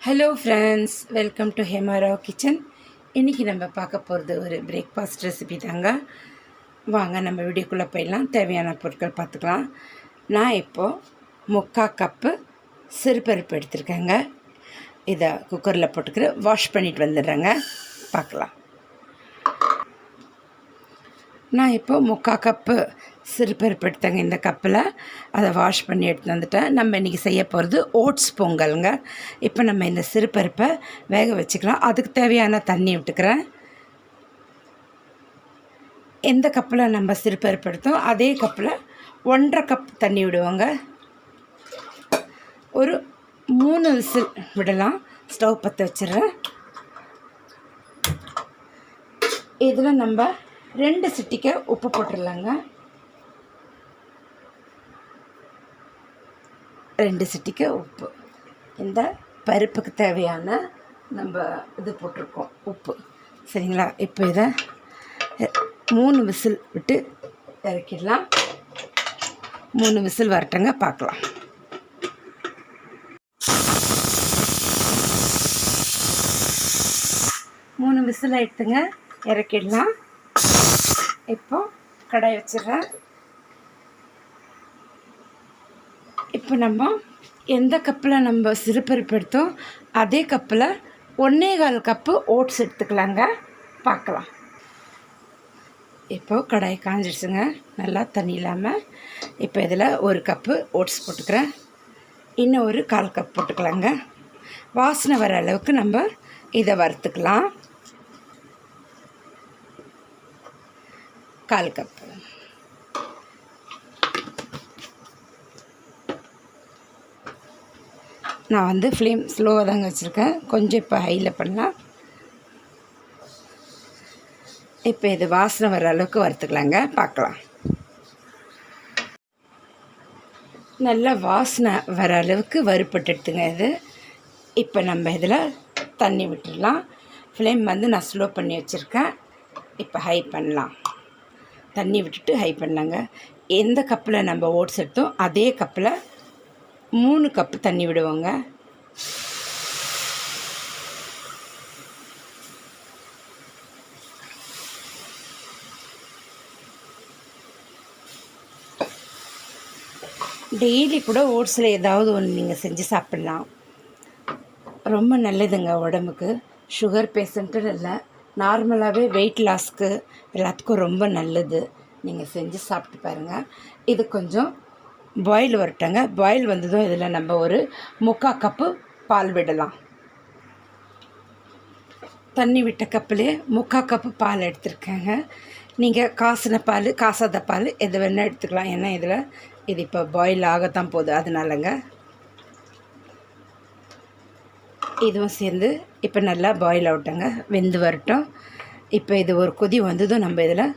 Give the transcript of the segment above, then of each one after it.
Hello friends, welcome to Hema Rao kitchen. இன்றைக்கி நம்ம பார்க்க போகிறது ஒரு பிரேக்ஃபாஸ்ட் ரெசிபி தாங்க. வாங்க நம்ம வீடியோக்குள்ளே போயிடலாம். தேவையான பொருட்கள் பார்த்துக்கலாம். நான் இப்போது 3/4 கப்பு சிறுபருப்பு எடுத்துருக்கேங்க. இதை குக்கரில் போட்டுக்கிற வாஷ் பண்ணிட்டு வந்துடுறேங்க. பார்க்கலாம். நான் இப்போது 3/4 கப்பு சிறுபருப்பு எடுத்தேங்க. இந்த கப்பில் அதை வாஷ் பண்ணி எடுத்து வந்துட்டேன். நம்ம இன்றைக்கி செய்ய போகிறது ஓட்ஸ் பொங்கலுங்க. இப்போ நம்ம இந்த சிறுபருப்பை வேக வச்சுக்கலாம். அதுக்கு தேவையான தண்ணி விட்டுக்கிறேன். எந்த கப்பில் நம்ம சிறுபருப்பு எடுத்தோம் அதே கப்பில் 1.5 கப் தண்ணி விடுவோங்க. ஒரு 3 விசில் விடலாம். ஸ்டவ் பற்ற வச்சிடுறேன். இதில் நம்ம 2 சிட்டிக்கை உப்பு போட்டுடலாங்க. 2 சிட்டிக்கை உப்பு. இந்த பருப்புக்கு தேவையான நம்ம இது போட்டிருக்கோம் உப்பு. சரிங்களா? இப்போ இதை 3 விசில் விட்டு இறக்கிடலாம். 3 விசில் வரட்டுங்க, பார்க்கலாம். மூணு விசில் ஆகிடுத்துங்க, இறக்கிடலாம். இப்போ கடாய் வச்சிடுறேன். இப்போ நம்ம எந்த கப்பில் நம்ம சிறுபருப்பு எடுத்தோம் அதே கப்பில் 1.25 கப்பு ஓட்ஸ் எடுத்துக்கலாங்க. பார்க்கலாம். இப்போது கடாய் காஞ்சிடுச்சுங்க, நல்லா தண்ணி இல்லாமல். இப்போ இதில் 1 கப்பு ஓட்ஸ் போட்டுக்கிறேன். இன்னும் ஒரு 1/4 கப் போட்டுக்கலாங்க. வாசனை வர அளவுக்கு நம்ம இதை வறுத்துக்கலாம். 1/4 கப்பு. நான் ஃப்ளேம் ஸ்லோவாக தாங்க வச்சுருக்கேன். கொஞ்சம் இப்போ ஹையில் பண்ணலாம். இப்போ இது வாசனை வர அளவுக்கு வறுத்துக்கலாங்க. பார்க்கலாம். நல்லா வாசனை வர அளவுக்கு வறுப்பட்டு எடுத்துங்க இது. இப்போ நம்ம இதில் தண்ணி விட்டுடலாம். ஃப்ளேம் நான் ஸ்லோ பண்ணி வச்சுருக்கேன். இப்போ ஹை பண்ணலாம். தண்ணி விட்டுட்டு ஹை பண்ணலாங்க. எந்த கப்பில் நம்ம ஓட்ஸ் எடுத்தோம் அதே கப்பில் 3 கப்பு தண்ணி விடுவோங்க. டெய்லி கூட ஓட்ஸில் ஏதாவது ஒன்று நீங்கள் செஞ்சு சாப்பிட்லாம். ரொம்ப நல்லதுங்க உடம்புக்கு. சுகர் பேஷண்ட்டுன்னு இல்லை, நார்மலாகவே வெயிட் லாஸ்க்கு எல்லாத்துக்கும் ரொம்ப நல்லது. நீங்கள் செஞ்சு சாப்பிட்டு பாருங்கள். இது கொஞ்சம் பாயில் வரட்டங்க. பாயில் வந்ததும் இதில் நம்ம ஒரு 3/4 கப்பு பால் விடலாம். தண்ணி விட்ட கப்புலேயே 3/4 கப்பு பால் எடுத்துருக்கேங்க. நீங்கள் காசின பால் காசாத பால் எது வேணால் எடுத்துக்கலாம். ஏன்னா இது இப்போ பாயில் ஆகத்தான் போகுது, அதனாலங்க. இதுவும் சேர்ந்து இப்போ நல்லா பாயில் ஆகட்டங்க, வெந்து வரட்டும். இப்போ இது ஒரு கொதி வந்ததும் நம்ம இதில்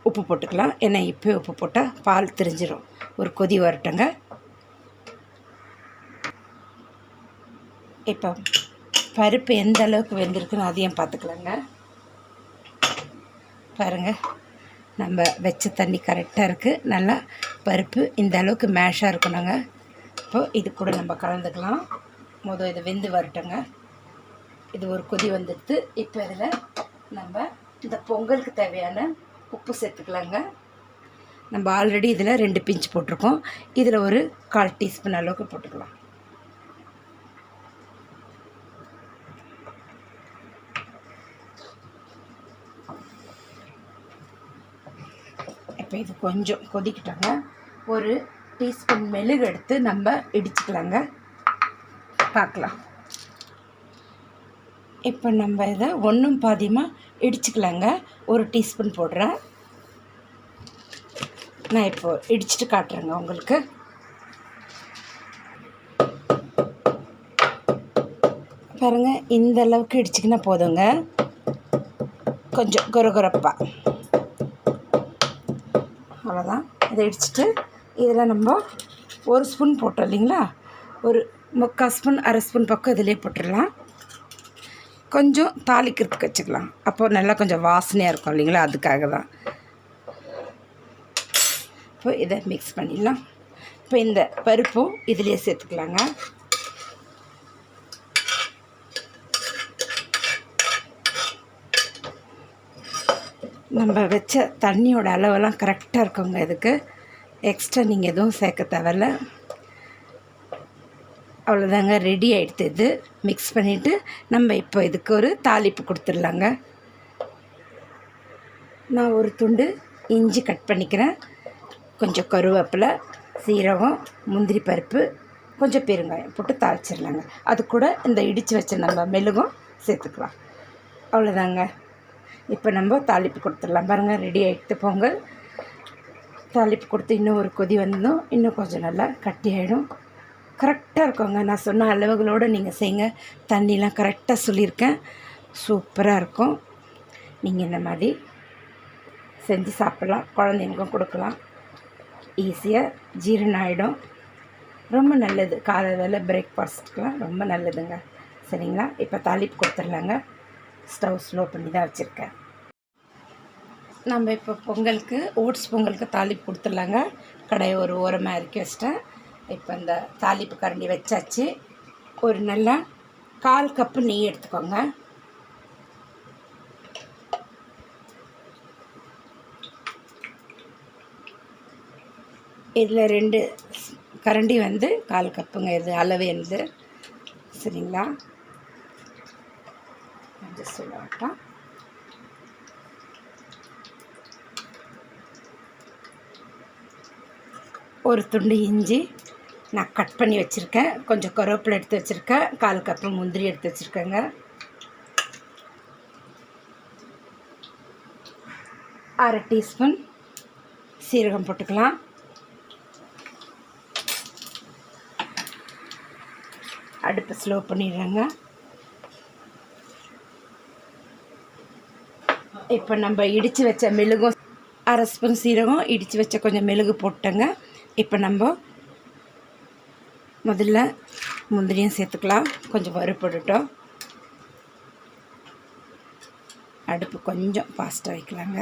உப்பு போட்டுக்கலாம். ஏன்னா இப்போ உப்பு போட்டால் பால் திரிஞ்சிடும். ஒரு கொதி வரட்டுங்க. இப்போ பருப்பு எந்த அளவுக்கு வெந்திருக்குன்னு அதையும் பார்த்துக்கலாங்க. பாருங்கள், நம்ம வச்ச தண்ணி கரெக்டாக இருக்குது. நல்லா பருப்பு இந்த அளவுக்கு மேஷாக இருக்கணுங்க. இப்போது இது கூட நம்ம கலந்துக்கலாம். இது வெந்து வரட்டுங்க. இது ஒரு கொதி வந்துடுது. இப்போ இதில் நம்ம இந்த பொங்கலுக்கு தேவையான உப்பு சேர்த்துக்கலாங்க. நம்ம ஆல்ரெடி இதில் 2 பிஞ்ச் போட்டிருக்கோம். இதில் ஒரு 1/4 டீஸ்பூன் அளவுக்கு போட்டுக்கலாம். இப்போ இது கொஞ்சம் கொதிக்கிட்டோங்க. ஒரு டீஸ்பூன் மெழுகு எடுத்து நம்ம இடிச்சுக்கலாங்க. பார்க்கலாம். இப்போ நம்ம இதை ஒன்றும் பாதியமாக இடிச்சுக்கலாங்க. ஒரு டீஸ்பூன் போடுறேன். நான் இப்போது இடிச்சிட்டு காட்டுறேங்க உங்களுக்கு. பாருங்கள், இந்த அளவுக்கு இடிச்சிக்கினா போதுங்க. கொஞ்சம் கொரகொரப்பாக அவ்வளோதான். இதை இடிச்சிட்டு இதில் நம்ம 1 ஸ்பூன் போட்டோம் இல்லைங்களா, ஒரு 3/4 ஸ்பூன் 1/2 ஸ்பூன் பக்கம் இதிலே போட்டுடலாம். கொஞ்சம் தாளிக்கிறதுக்கு வச்சுக்கலாம். அப்போது நல்லா கொஞ்சம் வாசனையாக இருக்கும் இல்லைங்களா, அதுக்காக தான். இப்போ இதை மிக்ஸ் பண்ணிடலாம். இப்போ இந்த பருப்பும் இதிலே சேர்த்துக்கலாங்க. நம்ம வச்ச தண்ணியோட அளவெல்லாம் கரெக்டாக இருக்குங்க. இதுக்கு எக்ஸ்ட்ரா நீங்கள் எதுவும் சேர்க்க தேவையில்ல. அவ்வளோதாங்க, ரெடி ஆகிடுது. இது மிக்ஸ் பண்ணிவிட்டு நம்ம இப்போ இதுக்கு ஒரு தாளிப்பு கொடுத்துடலாங்க. நான் ஒரு துண்டு இஞ்சி கட் பண்ணிக்கிறேன், கொஞ்சம் கருவேப்பிலை, சீரகம், முந்திரி பருப்பு, கொஞ்சம் பெருங்காயம் போட்டு தாளிச்சிடலாங்க. அது கூட இந்த இடித்து வச்ச நம்ம மெழுகும் சேர்த்துக்கலாம். அவ்வளோதாங்க. இப்போ நம்ம தாளிப்பு கொடுத்துடலாம். பாருங்கள், ரெடி ஆகிட்டு பொங்கல். தாளிப்பு கொடுத்து இன்னும் ஒரு கொதி வந்ததும் இன்னும் கொஞ்சம் நல்லா கட்டி ஆகிடும். கரெக்டாக இருக்குங்க. நான் சொன்ன அளவுகளோடு நீங்கள் செய்யுங்க. தண்ணிலாம் கரெக்டாக சொல்லியிருக்கேன். சூப்பராக இருக்கும். நீங்கள் இந்த மாதிரி செஞ்சு சாப்பிட்லாம், குழந்தைங்களுக்கும் கொடுக்கலாம். ஈஸியாக ஜீரணம் ஆகிடும். ரொம்ப நல்லது. காலை வேலை பிரேக்ஃபாஸ்ட்டுக்கெலாம் ரொம்ப நல்லதுங்க. சரிங்களா? இப்போ தாளிப்பு கொடுத்துடலாங்க. ஸ்டவ் ஸ்லோ பண்ணி தான் வச்சுருக்கேன். நம்ம இப்போ பொங்கலுக்கு ஓட்ஸ் பொங்கலுக்கு தாளிப்பு கொடுத்துடலாங்க. கடையை ஒரு ஓரமாக இறக்கி வச்சிட்டேன். இப்போ இந்த தாளிப்பு கரண்டி வச்சாச்சு. ஒரு நல்லா 1/4 கப்பு நெய் எடுத்துக்கோங்க. இதில் 2 கரண்டி 1/4 கப்புங்க. இது அளவு வந்து. சரிங்களா? கொஞ்சம் சொல்லட்டா. ஒரு துண்டு இஞ்சி நான் கட் பண்ணி வச்சுருக்கேன். கொஞ்சம் கருவேப்பிலை எடுத்து வச்சுருக்கேன். 1/4 கப்பு முந்திரி எடுத்து வச்சுருக்கேங்க. 1/2 டீஸ்பூன் சீரகம் போட்டுக்கலாம். அடுப்பு ஸ்லோ பண்ணிடுறேங்க. இப்போ நம்ம இடித்து வச்ச மெழுகும் 1/2 ஸ்பூன் சீரகம், இடித்து வச்ச கொஞ்சம் மெழுகு போட்டேங்க. இப்போ நம்ம முதல்ல முந்திரியும் சேர்த்துக்கலாம். கொஞ்சம் வறுபடட்டும். அடுப்பு கொஞ்சம் ஃபாஸ்ட்டாக வைக்கலாங்க.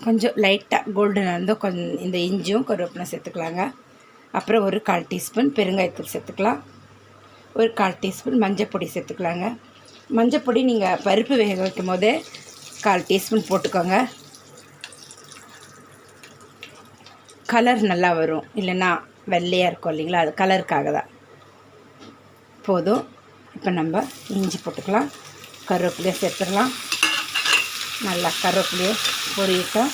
கொஞ்சம் லைட்டாக கோல்டன் வந்து கொஞ்சம் இந்த இஞ்சியும் கருவேப்பிலை சேர்த்துக்கலாங்க. அப்புறம் ஒரு 1/4 டீஸ்பூன் பெருங்காயத்தூள் சேர்த்துக்கலாம். ஒரு 1/4 டீஸ்பூன் மஞ்சள் பொடி சேர்த்துக்கலாங்க. மஞ்சள் பொடி நீங்கள் பருப்பு வேக வைக்கும் போதே 1/4 டீஸ்பூன் போட்டுக்கோங்க. கலர் நல்லா வரும். இல்லைன்னா வெள்ளையாக இருக்கும் இல்லைங்களா, அது கலருக்காக தான். போதும். இப்போ நம்ம இஞ்சி போட்டுக்கலாம். கருவேப்பிலையை சேர்த்துடலாம். நல்லா கருவேப்பிலையை பொரியட்டும்.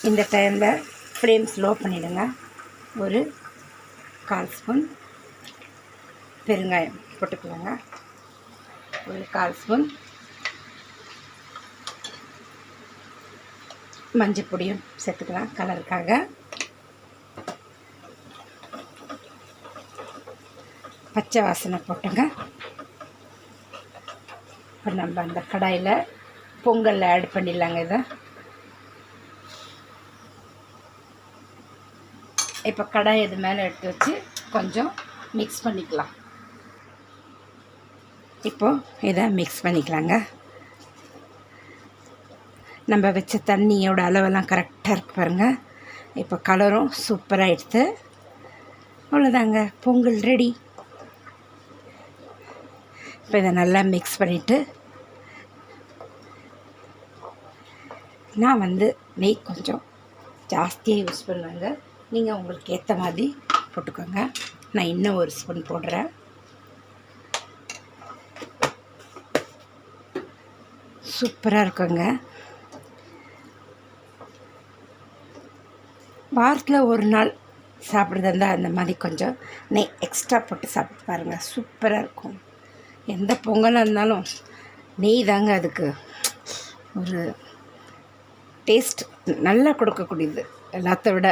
இந்த டைமில் ஃப்ளேம் ஸ்லோ பண்ணிவிடுங்க. ஒரு 1/4 ஸ்பூன் பெருங்காயம் போட்டுக்கலாங்க. ஒரு 1/4 ஸ்பூன் மஞ்சள் பொடியும் சேர்த்துக்கலாம் கலருக்காக. பச்சை வாசனை போட்டுங்க. இப்போ நம்ம அந்த கடாயில் பொங்கலில் ஆட் பண்ணிடலாங்க. இதை இப்போ கடாய் இது மேலே எடுத்து வச்சு கொஞ்சம் மிக்ஸ் பண்ணிக்கலாம். இப்போது இதை மிக்ஸ் பண்ணிக்கலாங்க. நம்ம வச்ச தண்ணியோட அளவெல்லாம் கரெக்டாக இருக்கு பாருங்கள். இப்போ கலரும் சூப்பராக எடுத்து அவ்வளோதாங்க, பொங்கல் ரெடி. இப்போ இதை நல்லா மிக்ஸ் பண்ணிவிட்டு நான் நெய் கொஞ்சம் ஜாஸ்தியாக யூஸ் பண்ணுவேங்க. நீங்கள் உங்களுக்கு ஏற்ற மாதிரி போட்டுக்கோங்க. நான் இன்னும் ஒரு ஸ்பூன் போடுறேன். சூப்பராக இருக்குங்க. வாரத்தில் ஒரு நாள் சாப்பிட்றதா இருந்தால் அந்த மாதிரி கொஞ்சம் நெய் எக்ஸ்ட்ரா போட்டு சாப்பிட்டு பாருங்கள், சூப்பராக இருக்கும். எந்த பொங்கலாக இருந்தாலும் நெய் தாங்க அதுக்கு ஒரு டேஸ்ட் நல்லா கொடுக்கக்கூடியது எல்லாத்த விட.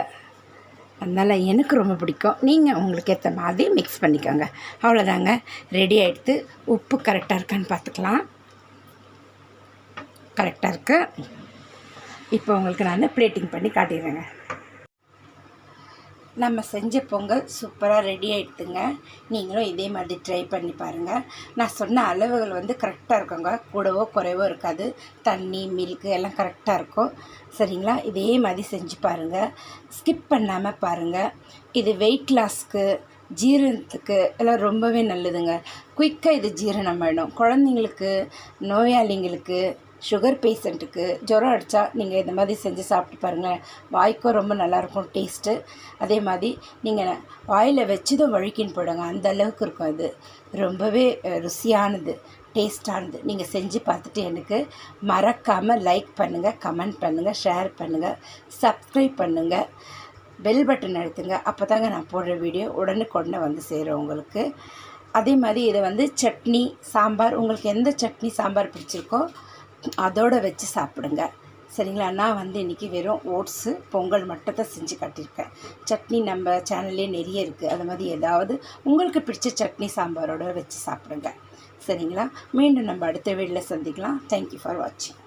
அதனால் எனக்கு ரொம்ப பிடிக்கும். நீங்கள் உங்களுக்கு ஏற்ற மாதிரி மிக்ஸ் பண்ணிக்கோங்க. அவ்வளோதாங்க, ரெடி ஆகிடுத்து. உப்பு கரெக்டாக இருக்கான்னு பார்த்துக்கலாம். கரெக்டாக இருக்குது. இப்போ உங்களுக்கு நான் பிளேட்டிங் பண்ணி காட்டிடுறேங்க. நம்ம செஞ்ச பொங்கல் சூப்பராக ரெடி ஆகிடுதுங்க. நீங்களும் இதே மாதிரி ட்ரை பண்ணி பாருங்கள். நான் சொன்ன அளவுகள் கரெக்டாக இருக்குங்க. கூடவோ குறைவோ இருக்காது. தண்ணி, மில்க்கு எல்லாம் கரெக்டாக இருக்கும். சரிங்களா? இதே மாதிரி செஞ்சு பாருங்கள். ஸ்கிப் பண்ணாமல் பாருங்கள். இது வெயிட் லாஸ்க்கு, ஜீரணத்துக்கு எல்லாம் ரொம்பவே நல்லதுங்க. குயிக்காக இது ஜீரணம் ஆகிடும். குழந்தைங்களுக்கு, நோயாளிங்களுக்கு, சுகர் பேஷண்ட்டுக்கு ஜுரம் அடித்தா நீங்கள் இந்த மாதிரி செஞ்சு சாப்பிட்டு பாருங்கள். வாய்க்கும் ரொம்ப நல்லாயிருக்கும் டேஸ்ட்டு. அதே மாதிரி நீங்கள் வாயில் வச்சதும் வழுக்கின்னு போயிடுங்க, அந்த அளவுக்கு இருக்கும். இது ரொம்பவே ருசியானது, டேஸ்டானது. நீங்கள் செஞ்சு பார்த்துட்டு எனக்கு மறக்காமல் லைக் பண்ணுங்கள், கமெண்ட் பண்ணுங்கள், ஷேர் பண்ணுங்கள், சப்ஸ்கிரைப் பண்ணுங்கள், பெல் பட்டன் அழுத்துங்க. அப்போ தாங்க நான் போடுற வீடியோ உடனுக்குடனே வந்து சேரும் உங்களுக்கு. அதே மாதிரி இதை சட்னி, சாம்பார், உங்களுக்கு எந்த சட்னி சாம்பார் பிடிச்சிருக்கோ அதோடு வச்சு சாப்பிடுங்க. சரிங்களா? நான் இன்றைக்கி வெறும் ஓட்ஸு, பொங்கல் மட்டும் தான் செஞ்சு காட்டியிருக்கேன். சட்னி நம்ம சேனல்லே நிறைய இருக்குது. அது மாதிரி ஏதாவது உங்களுக்கு பிடிச்ச சட்னி சாம்பாரோடு வச்சு சாப்பிடுங்க. சரிங்களா? மீண்டும் நம்ம அடுத்த வீடியோவில் சந்திக்கலாம். தேங்க்யூ ஃபார் வாட்சிங்.